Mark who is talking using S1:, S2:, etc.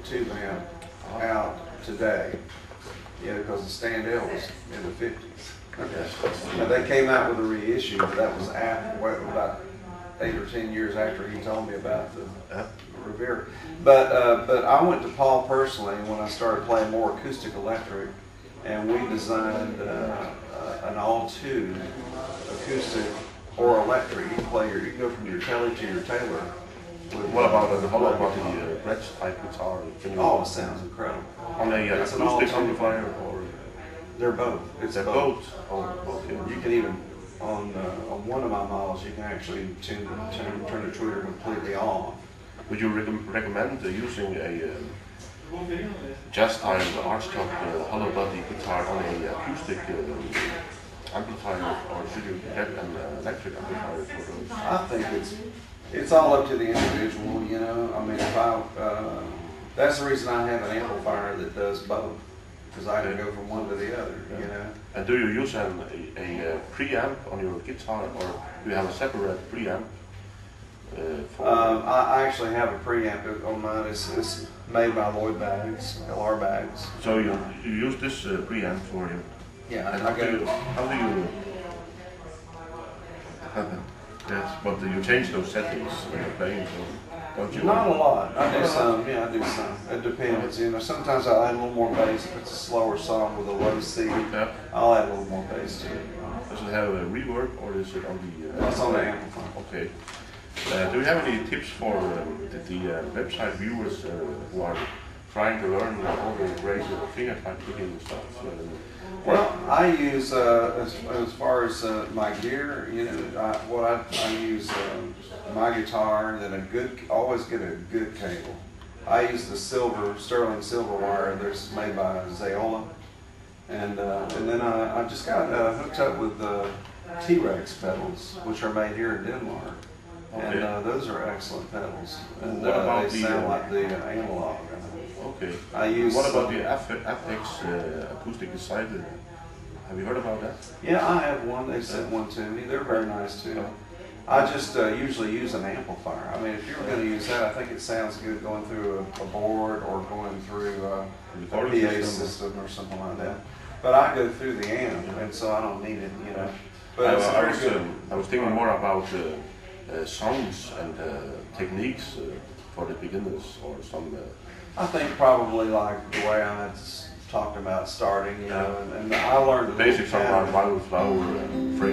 S1: tube amp out today, because the Standell was in the 50s. Now they came out with a reissue, but that was about 8 or 10 years after he told me about the Revere. But I went to Paul personally when I started playing more acoustic electric, and we designed an all-tube acoustic or electric. You can go from your Telly to your Taylor.
S2: What about the Gretsch type guitar?
S1: Oh, it sounds incredible.
S2: On a acoustic amplifier or?
S1: They're both.
S2: They're both. Oh, okay.
S1: You can even on one of my models, you can actually turn the tweeter completely on.
S2: Would you recommend using a jazz-style archtop hollow body guitar on a acoustic amplifier, or should you get an electric amplifier for those?
S1: I think it's all up to the individual. I mean, that's the reason I have an amplifier that does both, because I can go from one to the other.
S2: And do you use a preamp on your guitar, or do you have a separate preamp?
S1: I actually have a preamp on mine. It's made by Doyle Dykes, LR bags.
S2: So you use this preamp for you?
S1: Yeah.
S2: And how do you? Yes, but you change those settings when you're playing, so don't you?
S1: Not a lot. I do some. Yeah, I do some. It depends. Sometimes I'll add a little more bass if it's a slower song with a low C.
S2: Yeah.
S1: I'll add a little more bass to it.
S2: Does it have a reverb, or is it on the?
S1: It's on the amplifier.
S2: Okay. Do you have any tips for the website viewers who are trying to learn all the great fingertip picking stuff?
S1: Well, I use as far as my gear, I use my guitar, then always get a good cable. I use the sterling silver wire that's made by Zayola, and then I just got hooked up with the T-Rex pedals, which are made here in Denmark.
S2: Okay.
S1: And those are excellent pedals, and
S2: what about
S1: they sound like the analog.
S2: Okay.
S1: I use.
S2: What about the Apex acoustic decider? Have you heard about that?
S1: Yeah, I have one. They sent one to me. They're very nice too. I just usually use an amplifier. I mean, if you're going to use that, I think it sounds good going through a board or going through a PA system or something like that. But I go through the amp, and so I don't need it, But
S2: I was thinking more about songs and techniques for the beginners, or some.
S1: I think probably like the way I talked about starting, and I learned
S2: the basics of Wildflower and